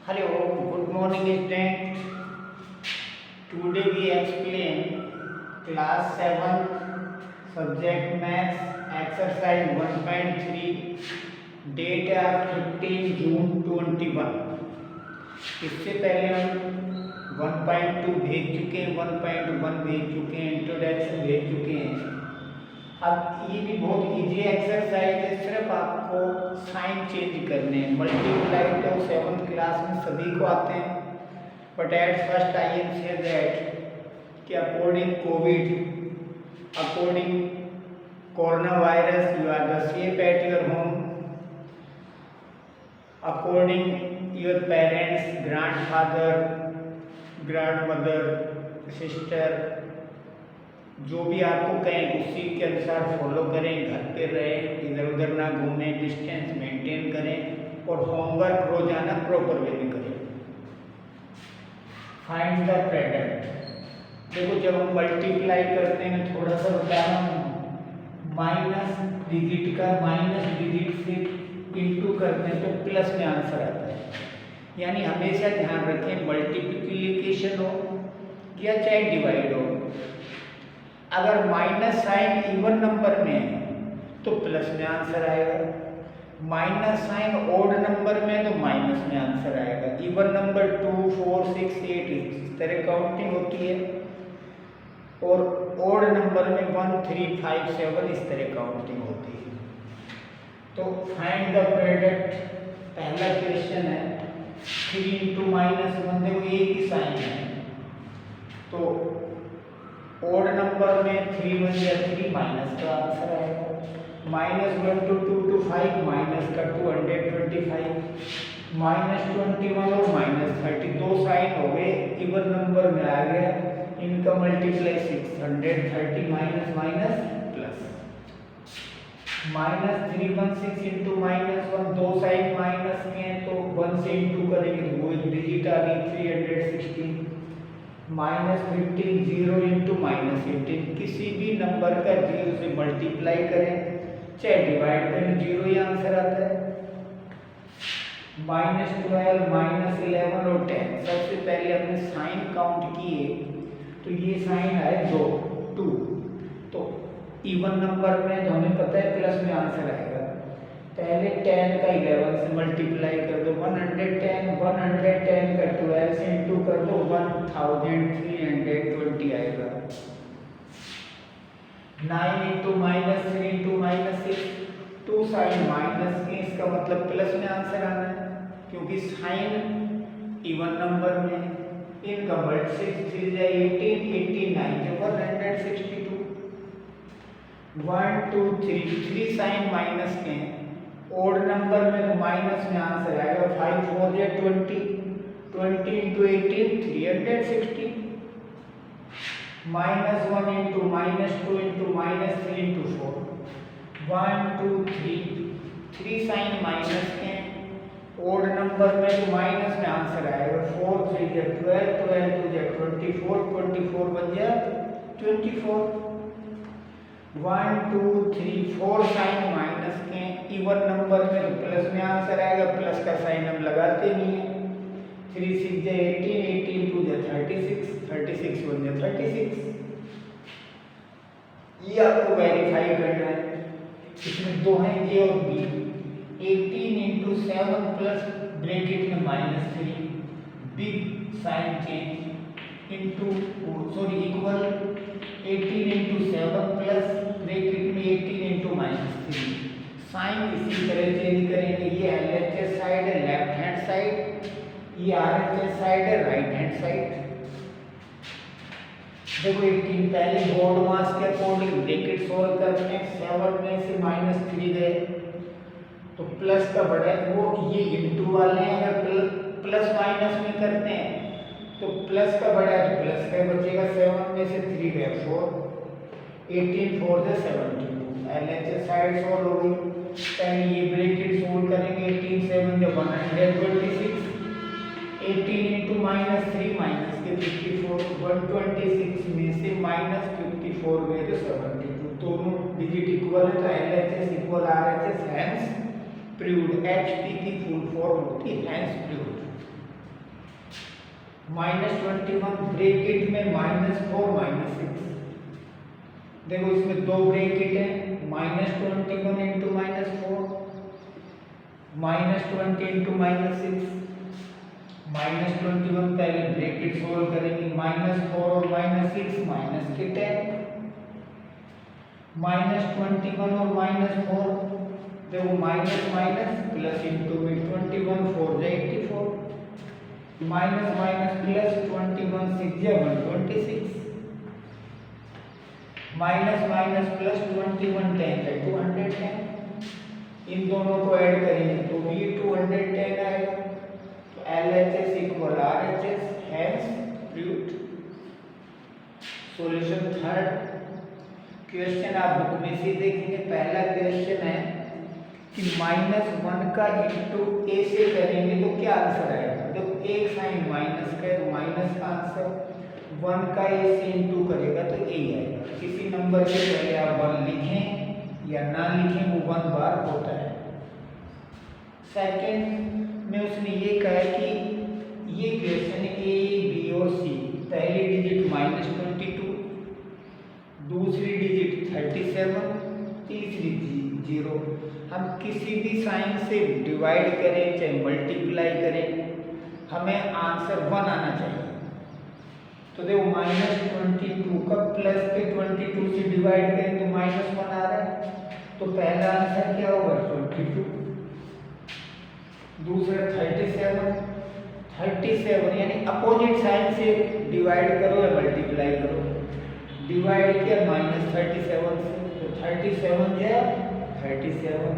Hello, good morning students. Today we explain class 7 subject maths exercise 1.3 date of 15 June 21। इससे पहले हम 1.2 भेज चुके हैं, 1.1 भेज चुके हैं, इंट्रोडक्शन भेज चुके हैं। अब ये भी बहुत इजी एक्सरसाइज है, सिर्फ आपको साइन चेंज करने हैं। मल्टीप्लाई तो 7th क्लास में सभी को आते हैं, but at first I am say that कि according covid, according corona virus, you are the safe at your home, according your parents, grandfather, grandmother, sister, जो भी आपको कहें उसी के अनुसार फॉलो करें। घर पे रहें, इधर उधर ना घूमें, डिस्टेंस मेंटेन करें और होमवर्क रोजाना प्रॉपर वे में करें। Find the product. देखो जब हम मल्टीप्लाई करते हैं, थोड़ा सा बता रहा हूँ, माइनस डिजिट का माइनस डिजिट से इंटू करते हैं तो प्लस में आंसर आता है। यानी हमेशा ध्यान रखें, मल्टीप्लिकेशन हो या चाहे डिवाइड हो, अगर माइनस साइन इवन नंबर में है तो प्लस में आंसर आएगा, माइनस साइन ओड नंबर में तो माइनस में आंसर आएगा। इवन नंबर 2, 4, 6, 8 इस तरह काउंटिंग होती है, और ओड नंबर में 1, 3, 5, 7 इस तरह काउंटिंग होती है। तो फाइंड द प्रोडक्ट, पहला क्वेश्चन है 3 इंटू माइनस 1, देखो एक ही साइन है, तो ओड नंबर में 3 1 या 3 माइनस का आंसर आएगा। -1 to 2 to 5 माइनस का 225, -21 और -30 दो साइन हो गए, इवन नंबर में आ गया, इनका multiply 630 minus minus plus, -316 into -1 दो साइन माइनस के हैं तो 1 से इंटू करेंगे तो वो एक डिजिट आ गई 316, -15 0 इंटू -18, किसी भी नंबर का 0 से मल्टीप्लाई करें चाहे डिवाइड करें 0 ही आंसर आता है। -12 -11 और 10, सबसे पहले हमने साइन काउंट किए तो ये साइन है 2, तो इवन नंबर में तो हमें पता है प्लस में आंसर आएगा। पहले 10 का 11 से मल्टीप्लाई कर दो 110, 110 का 12 से इंटू कर दो 1320 आएगा। 9 इंटू -3 इंटू -6, 2 साइन माइनस के, इसका मतलब प्लस में आंसर आना है क्योंकि साइन इवन नंबर में, इनका वर्ड 6 3 18, 89 162, 1 2 3 साइन माइनस के हैं, ओड नंबर में तो माइनस में आंसर आएगा, 5 4 या 20, 20 into 18 360, -1 into -2 into -3 into 4, 1 2 3 sign minus के, ओड नंबर में तो माइनस में आंसर आएगा, 4 3 या 12, 12 2 या 24, 24 बन जाए 24, 1 2 3 4 साइन माइनस के, इवन नंबर में तो प्लस में आंसर आएगा, प्लस का साइन हम लगाते नहीं है, 3 6 या 18, 18 2 या 36, 36 1 या 36। ये आपको वेरीफाई करना है, इसमें दो हैं ए और बी। 18 इंटू 7 प्लस ब्रैकेट में -3, big sign change into sorry equal 18 into 7 plus bracket में 18 इंटू -3, साइन इसी तरह चेंज करेंगे। ये एलएचएस साइड है लेफ्ट हैंड साइड, ये आरएचएस साइड है राइट हैंड साइड। देखो 18 पहले बोर्ड मास के अकॉर्डिंग ब्रैकेट सोल्व करते हैं, 7 में से -3 गए तो प्लस का बड़ा है, वो ये इंटू वाले हैं, अगर प्लस माइनस में करते हैं तो प्लस का बड़ा है तो प्लस का बचेगा, 7 में से 3 गए 4, 18 4 से 72, एलएचएस साइड सोल्व हो गई। पहले ये ब्रैकेट सोल्व करेंगे, 18 7 या 126, 18 इंटू -3 माइनस के 54, 126 में से -54 गए तो 72, दोनों डिजिट इक्वल है तो LHS equal RHS, hence proved. HP की फुल फॉर्म होती है हैंस प्रूव्ड। -21 ब्रैकेट में -4 -6। देखो इसमें दो ब्रैकेट है, -21 इंटू -4, -20 इंटू -6। -21 पहले ब्रैकेट सोल्व करेंगे, -4 और -6 माइनस के 10, -21 और -4, देखो माइनस माइनस प्लस इंटू में 21 4 जा 84, माइनस माइनस प्लस 21 6 जा 126, माइनस माइनस प्लस 21 10 है 210। इन दोनों को ऐड करेंगे तो भी 210 आएगा। तो LHS equal RHS, hence proved. Solution third question आप बुक में से देखेंगे। पहला क्वेश्चन है कि -1 का इंटू ए से करेंगे तो क्या आंसर आएगा। तो एक साइन माइनस का है तो माइनस का आंसर, 1 का ए से इंटू करेगा तो ए आएगा। किसी नंबर के पहले आप 1 लिखें या ना लिखें, वो 1 बार होता है। सेकंड में उसने ये कहा कि ये क्वेश्चन ए बी और सी, पहली डिजिट -22, दूसरी डिजिट 37, तीसरी 0। हम किसी भी साइन से डिवाइड करें चाहे मल्टीप्लाई करें, हमें आंसर 1 आना चाहिए। तो देखो -22 का प्लस के 22 से डिवाइड करें तो -1 आ रहा है, तो पहला आंसर क्या होगा 22। दूसरा 37 यानी अपोजिट साइन से डिवाइड करो या मल्टीप्लाई करो। डिवाइड किया -37 से, तो 37 या 37,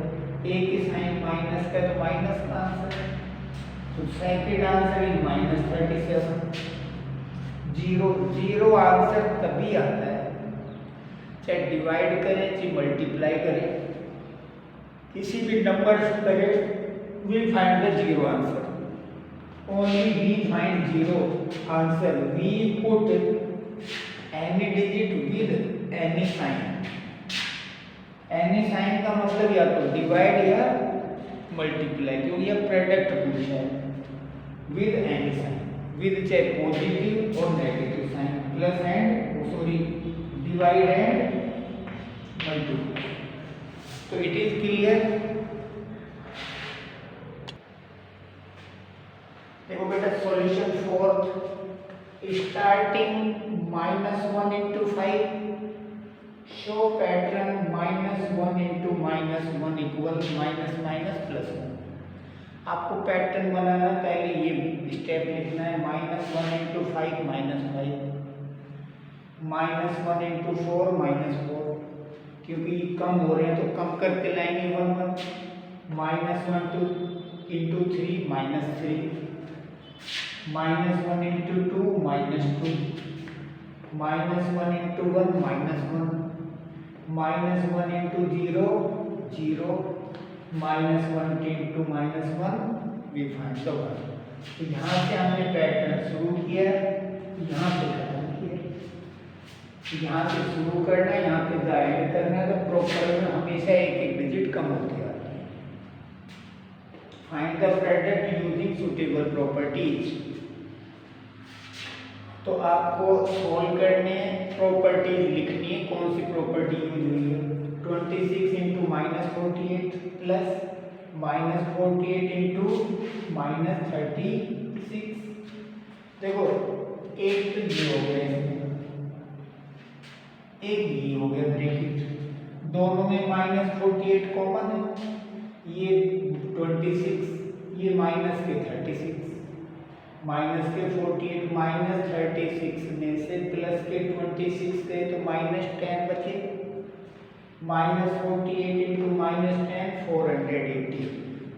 एक ही साइन माइनस का तो माइनस का आंसर, तो सेकंड आंसर इज -37। 0 आंसर तभी आता है चाहे डिवाइड करें चाहे मल्टीप्लाई करें, किसी भी नंबर से करें, we find the 0 answer. Only we find 0 answer. We put any digit with any sign. Any sign का मतलब या तो डिवाइड या मल्टीप्लाई, क्योंकि यह प्रोडक्ट पूछा है। विद एनी साइन, विद चाहे पॉजिटिव और negative sign, plus and sorry divide and multiply. तो इट इज क्लियर। देखो बेटा solution fourth, starting -1 into 5, show pattern -1 into -1 equal minus minus plus 1। आपको पैटर्न बनाना, पहले ये स्टेप लिखना है, -1 इंटू 5 -5, -1 इंटू 4 -4, क्योंकि कम हो रहे हैं तो कम करके लाएंगे 1 1, -1 into 3 -3, -1 into 2 -2, -1 into 1 -1, -1 into 0 0, -1 into -1 we find the one. तो यहाँ से हमने पैटर्न शुरू किया, यहाँ से खत्म किया, यहाँ से शुरू करना है, यहाँ पे दायरे करना है, तो प्रॉपर में हमेशा एक एक डिजिट कम होती आती है। Find the product using suitable properties. तो आपको सोल्व करने प्रॉपर्टीज लिखनी है, कौन सी प्रॉपर्टी यूज हुई है। 26 इंटू -48 प्लस -48 इंटू -36। देखो एक तो ये हो गया, एक ये हो गया ब्रैकेट, दोनों में -48 कॉमन है, ये 26, ये माइनस के 36, माइनस के 48 -36 में से प्लस के 26 गए तो -10 बचे, -48 इंटू -10 480।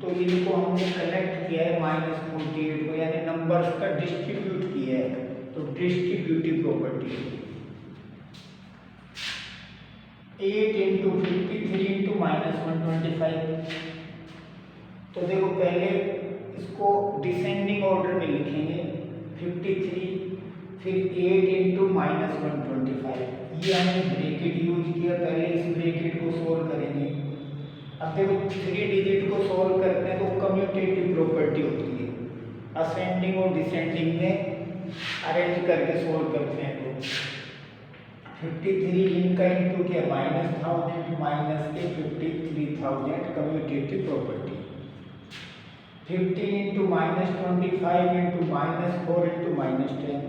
तो इनको हमने कलेक्ट किया है -48 को, यानी नंबर्स का डिस्ट्रीब्यूट किया है, तो डिस्ट्रीब्यूटिव प्रॉपर्टी। 8 into 53 into -125। तो देखो पहले इसको डिसेंडिंग ऑर्डर में लिखेंगे, 53 फिर 8 इंटू -125, ये हमने ब्रैकेट यूज किया, पहले इस ब्रैकेट को सोल्व करेंगे। अब देखो 3 डिजिट को सोल्व करते हैं तो कम्यूटेटिव प्रॉपर्टी होती है, असेंडिंग और डिसेंडिंग में अरेंज करके सोल्व करते हैं तो 53 इनका इंटू क्या -1000 माइनस के 53,000 commutative property 15 into -25 into -4 into -10।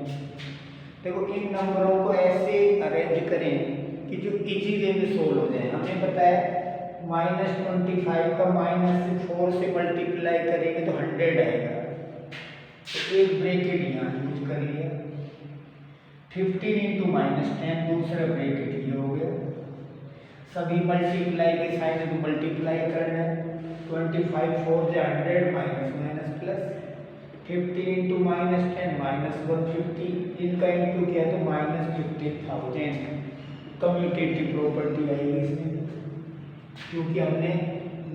देखो इन नंबरों को ऐसे अरेंज करें कि जो इजी वे में सोल्व हो जाए। हमें बताया -25 का -4 से मल्टीप्लाई करेंगे तो 100 आएगा, तो एक ब्रैकेट यहाँ यूज कर लिया। 15 इंटू -10 दूसरा ब्रैकेट ये हो गया। सभी मल्टीप्लाई के साइन को मल्टीप्लाई करना है। 25 4 से 100 माइनस माइनस प्लस 50 इंटू -10 -150 इनका इंटू किया तो -50,000 कम्यूटेटिव प्रॉपर्टी आएगी इसमें, क्योंकि हमने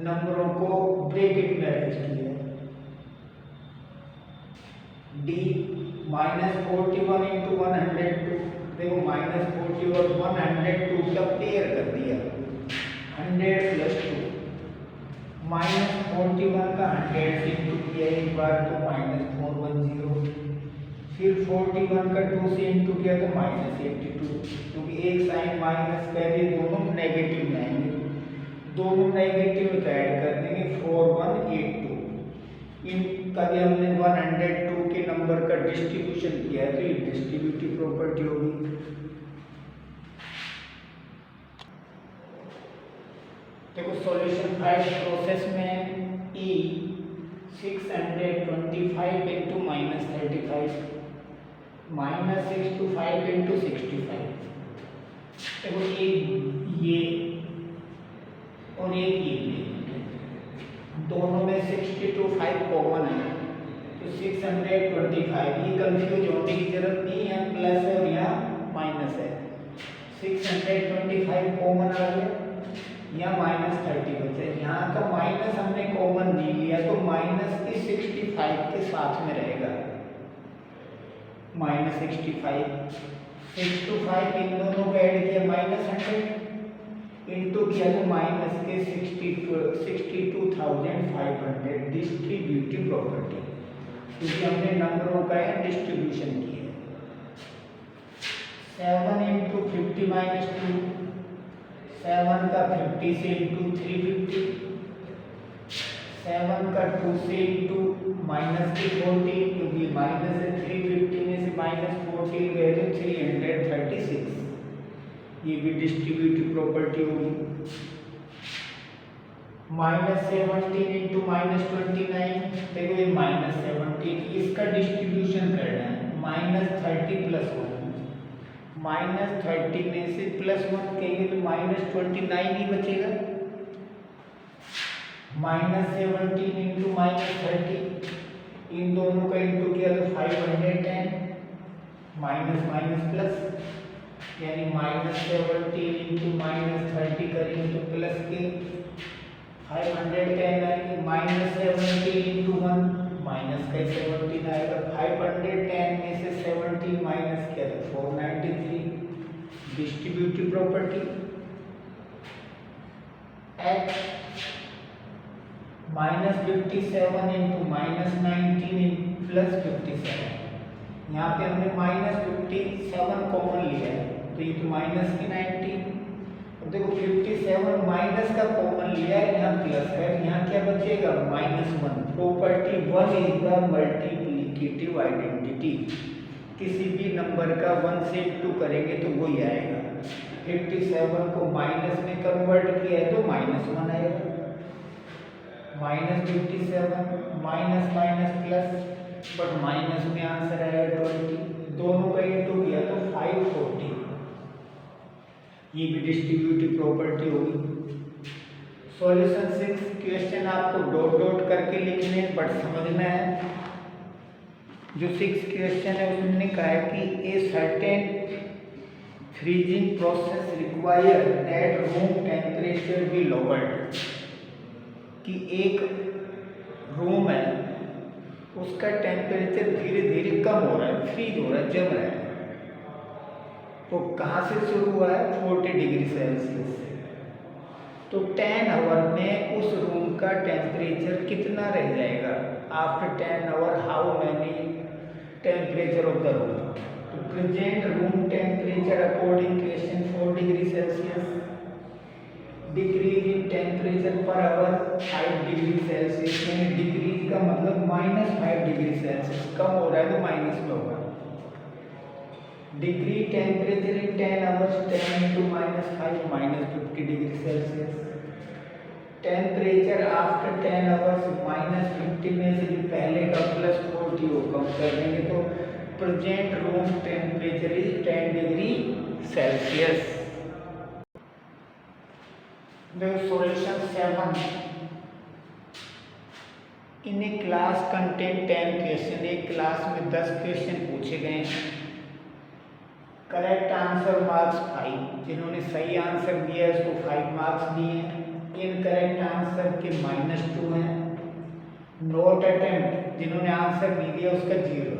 नंबरों को ब्रैकेट में अरेंज किया। डी -41 इंटू 102 देखो -40 और 102 का पेयर कर दिया 100 प्लस 2 -41 का 100 से इंटू किया एक बार तो -410 फिर 41 का 2 से इंटू किया तो -82 क्योंकि एक साइन माइनस पहले दोनों नेगेटिव में आएंगे, दोनों नेगेटिव तो ऐड कर देंगे 4182। इन कभी हमने 102 के नंबर का डिस्ट्रीब्यूशन किया है तो ये डिस्ट्रीब्यूटिव प्रॉपर्टी होगी। देखो सॉल्यूशन 5 प्रोसेस में E 625 इंटू -35 -65 इंटू 65 देखो एक ये और एक ये दोनों में 62 कॉमन है तो 625 ये कंफ्यूज होने की जरूरत नहीं है, प्लस है और यहाँ माइनस है। 625 कॉमन आ गया, यहाँ -30 बचे। यहाँ का माइनस हमने कॉमन नहीं लिया तो माइनस की 65 के साथ में रहेगा -65 6 to 5 इन दोनों को ऐड किया -100 इंटू किया तो माइनस के 62,500 डिस्ट्रीब्यूटिव प्रॉपर्टी, क्योंकि हमने नंबरों का डिस्ट्रीब्यूशन किया। 7 इंटू 50 -2 7 का 50 से इंटू 350 7 का 2 से इंटू माइनस के 40 क्योंकि माइनस है 350 में से -14 गए तो 336 ये भी डिस्ट्रीब्यूटिव प्रॉपर्टी होगी। -17 इंटू -29 देखो ये -17 इसका डिस्ट्रीब्यूशन करना है -30 प्लस 1 -30 में से +1 कहेंगे तो -29 ही बचेगा। -17 इंटू -30 इन दोनों का इंटू किया तो 510 माइनस माइनस प्लस यानी -17 इंटू -30 करेंगे तो प्लस के 510 आएंगे। -17 इंटू 1 माइनस का 17 आएगा। 510 में से 17 माइनस किया तो 493 distributive property. H -57 into -19 plus 57 यहाँ पे हमने -57 कॉमन लिया है तो ये तो माइनस की 19। अब देखो 57 माइनस का कॉमन लिया है, यहाँ प्लस है, यहाँ क्या बचेगा -1। Property 1 is the multiplicative identity. किसी भी नंबर का 1 से 2 करेंगे तो वही आएगा। 57 को माइनस में कन्वर्ट किया है तो -1 आएगा। -57 minus minus plus but minus में आंसर आएगा 20। दोनों का इंटू किया तो 540 ये भी डिस्ट्रीब्यूटिव प्रॉपर्टी होगी। सॉल्यूशन 6 क्वेश्चन आपको डॉट डॉट करके लिखने बट समझना है। जो 6 क्वेश्चन है उसने कहा है कि a certain freezing process require that room temperature be lowered, कि एक रूम है उसका टेम्परेचर धीरे धीरे कम हो रहा है, फ्रीज हो रहा है, जम रहा है। तो कहाँ से शुरू हुआ है 40 डिग्री सेल्सियस से। तो 10 आवर में उस रूम का टेम्परेचर कितना रह जाएगा after 10 hour, how many temperature of the room. तो present room temperature according question 4 degree Celsius, decrease in temperature per hour 5 degree Celsius, यानी डिक्रीज का मतलब -5 डिग्री सेल्सियस, कम हो रहा है तो माइनस में होगा। Degree temperature in 10 hours 10 into -5 -50 degree Celsius. Temperature after 10 hours -50 में से जो पहले का +40 हो कम कर देंगे तो present room temperature is 10 degree Celsius. Solution 7, in A class content 10 question, एक क्लास में 10 क्वेश्चन पूछे गए हैं। करेक्ट आंसर मार्क्स 5, जिन्होंने सही आंसर दिया है उसको 5 मार्क्स दिए हैं। इनकरेक्ट आंसर के -2 हैं। नोट अटेम्प्ट, जिन्होंने आंसर नहीं दिया उसका 0 है।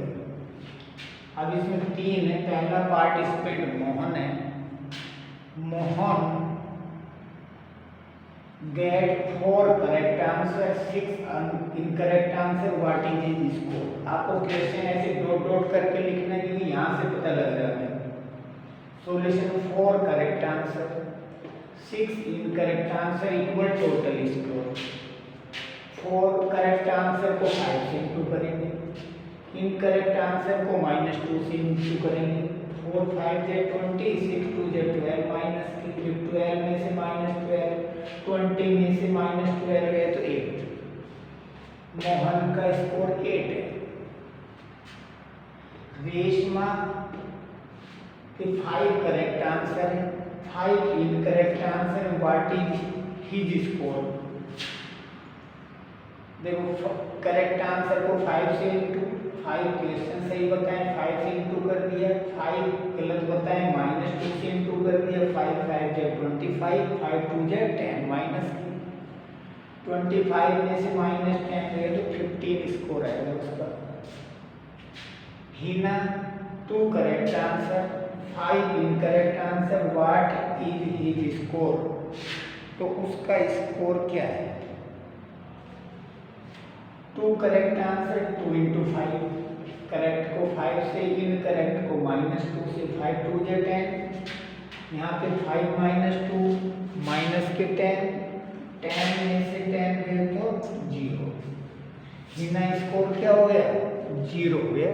अब इसमें 3 है। पहला पार्टिसिपेंट मोहन है। Mohan get 4 correct answer, 6 incorrect answer, what is his score. आपको क्वेश्चन ऐसे डॉट डॉट करके लिखना है क्योंकि यहाँ से पता लग जाता है। Solution 4 correct answer, 6 incorrect answer equal total score. 4 correct answer को 5 से इंटू करेंगे, इनकरेक्ट आंसर को -2 से इंटू करेंगे। 4 5 जे 20, 6 2 जे 12, -12 में से -12, 20 में से -12 है तो 8। मोहन का स्कोर 8 है। रेशमा के 5 करेक्ट आंसर है, 5 incorrect answer, what is his score. देखो करेक्ट आंसर को 5 से इंटू, 5 क्वेश्चन सही बताएं 5 से इंटू कर दिया, 5 गलत बताएं -2 से इंटू कर दिया। 5 5 जे 25, 5 2 जे 10, -25 में से -10 गए तो 15 स्कोर आएगा उसका। Hina 2 correct answer, 5 incorrect answer, what is his score. तो उसका स्कोर क्या है। 2 करेक्ट आंसर, 2 into 5, करेक्ट को 5 से, इनकरेक्ट को -2 से, 5 2 जे 10, यहाँ पे 5 -2 माइनस के 10, 10 में से 10 गए तो 0। हिना स्कोर क्या हो गया, 0 हो गया।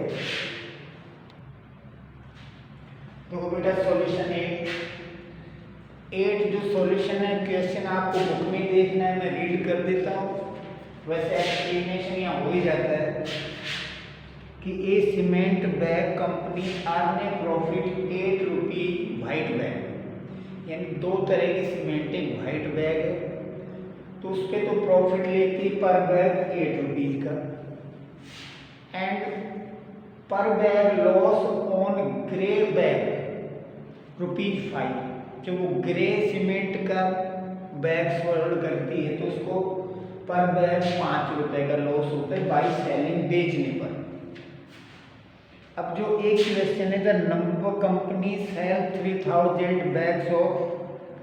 तो बेटा सॉल्यूशन 8 जो सॉल्यूशन है क्वेश्चन आपको बुक में देखना है, मैं रीड कर देता हूँ। वैसे एक्सप्लेनेशन यहाँ हो ही जाता है कि a cement bag company earn a profit 8 rupees white bag, यानी 2 तरह की सीमेंट, एक वाइट बैग है तो उस पर तो प्रॉफिट लेती पर बैग 8 रुपीज का, एंड पर bag loss on grey bag ₹5। जब वो ग्रे सीमेंट का बैग सोल्ड करती है तो उसको पर बैग 5 रुपए का लॉस होता है बाई सेलिंग, बेचने पर। अब जो एक क्वेश्चन है, the number company sell 3000 bags of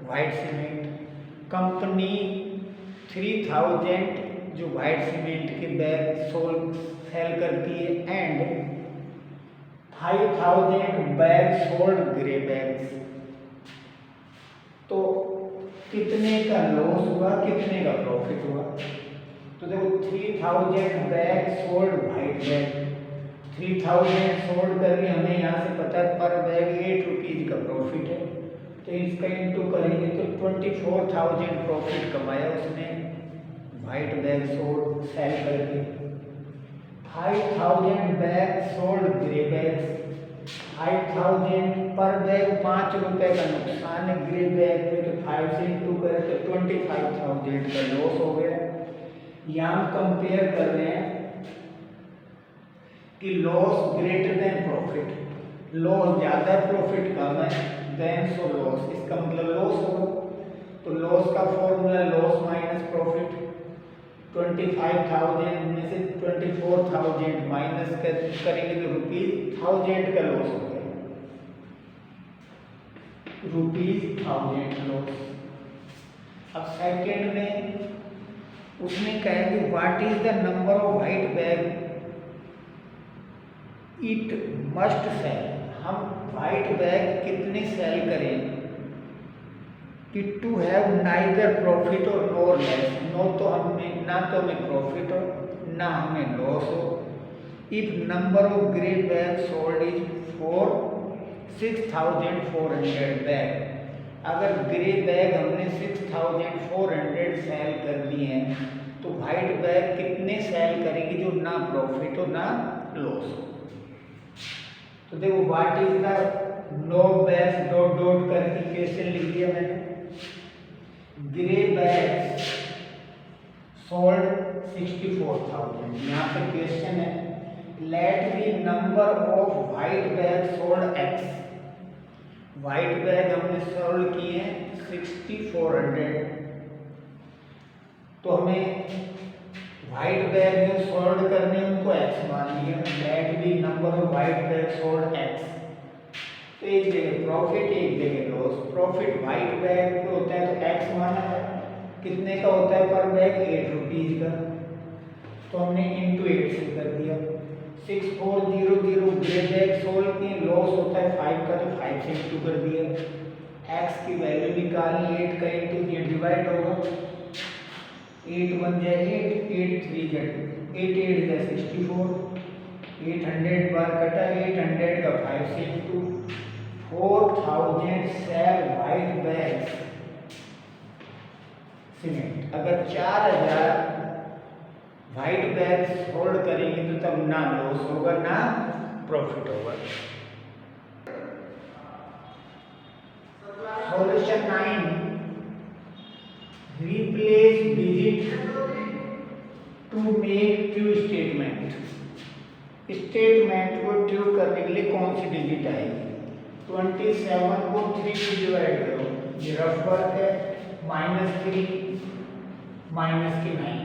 white cement, company 3000 जो वाइट सीमेंट के बैग सेल करती है, and 5000 bag sold grey bags. तो कितने का लॉस हुआ, कितने का प्रॉफिट हुआ। तो देखो 3000 bag sold white bag, 3000 sold करके हमें यहाँ से पता है पर बैग 8 रुपीज का प्रॉफिट है, तो इसका इंटू करेंगे तो 24,000 प्रॉफिट कमाया उसने वाइट बैग सोल्ड सेल करके। 5000 बैग सोल्ड ग्रे बैग्स, 5000 पर बैग 5 रुपए का नुकसान है ग्रे बैग पे, तो 5 से इंटू करें तो 25,000 का लॉस हो गया। यहाँ हम कंपेयर कर रहे हैं कि loss greater than profit, loss ज़्यादा है प्रॉफिट कम है, देन सो लॉस, इसका मतलब लॉस होगा। तो लॉस का फॉर्मूला लॉस माइनस प्रॉफिट, 25,000 में से 24,000 माइनस करेंगे तो ₹1000 का लॉस हो गया, ₹1000 लॉस। अब सेकंड में उसने कहा कि what is the number of white bag it must sell, हम वाइट बैग कितने सेल करें? It to have neither profit और नोर लॉस, नो तो हमें ना तो हमें प्रॉफिट हो ना हमें लॉस हो। If number of grey bag sold is 6,400 bag, अगर ग्रे बैग हमने 6,400 सेल कर दिए हैं तो वाइट बैग कितने सेल करेंगे जो ना प्रॉफिट हो ना लॉस हो? तो देखो what is the no bags dot dot करके कैसे लिख दिया मैंने, ग्रे बैग्स सोल्ड 64,000। यहाँ पे क्वेश्चन है let be number of white bag sold x, white bag हमने सोल्ड किए 6400, तो हमें वाइट बैग जो सोल्ड करने उनको एक्स मान लिया, let be number of white bag sold x. तो एक जगह प्रॉफिट एक जगह लॉस, प्रॉफिट वाइट बैग पे होता है तो एक्स माना है, कितने का होता है पर बैग 8 रुपीज का, तो हमने इंटू 8 से कर दिया। 6400 ग्रे बैग सोल्ड की लॉस होता है 5 का, तो 5 से इंटू कर दिया। एक्स की वैल्यू निकालनी, 8 का इंटू ये डिवाइड होगा, 8 1 जाए 8, 8 3 जाए 8, 8 जाए 64, 800 बार कटा, 800 का 5 से into 4000 sell white bags cement. अगर 4000 वाइट बैग्स होल्ड करेंगे तो तब ना लॉस होगा ना प्रॉफिट होगा। Solution 9, replace digit to make true statement. Statement को ट्रू करने के लिए कौन सी डिजिट आएगी? 27 को 3 से डिवाइड करो, ये रफ वर्क है, -3 माइनस के 9,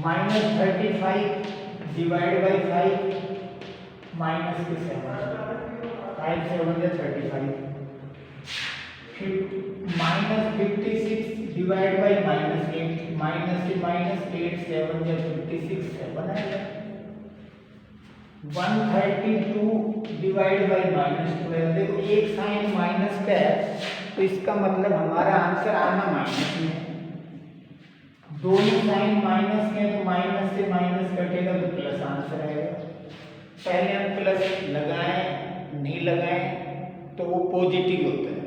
-35 डिवाइड बाई 5 माइनस के 7, 5 7 is 35, -56 डिवाइड बाई -8, माइनस से -8 7 या 56 7 आएगा। 132 डिवाइड बाई -12, देखो एक साइन माइनस का है तो इसका मतलब हमारा आंसर आना माइनस में है, दोनों साइन माइनस के तो माइनस से माइनस कटेगा तो प्लस आंसर आएगा। पहले हम प्लस लगाएं नहीं लगाएं तो वो पॉजिटिव होता है।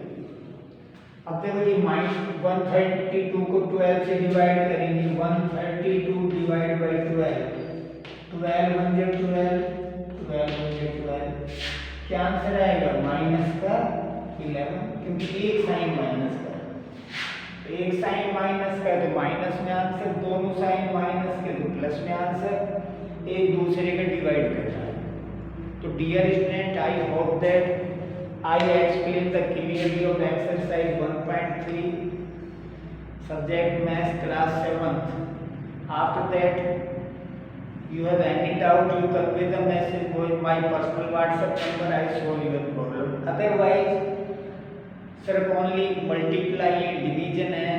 अब देखो ये -132 को 12 से डिवाइड करेंगे, 132 डिवाइड बाई 12, 12 1 जा 12, 12 1 जा 12, क्या आंसर आएगा? माइनस का 11, क्योंकि एक साइन माइनस का, तो एक साइन माइनस का है तो माइनस में आंसर, दोनों साइन माइनस के तो प्लस में आंसर, एक दूसरे का डिवाइड कर रहा है। तो dear student, I hope that I explain the clearly of exercise 1.3 subject math class 7th. After that, you have any doubt, you convey the message with my personal WhatsApp number. I solve your problem. Otherwise, सिर्फ only multiply division है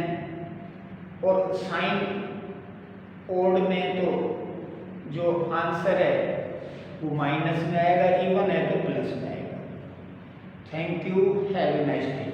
और sign odd में तो जो answer है वो minus में आएगा, इवन है तो प्लस में आएगा। Thank you. Have a nice day.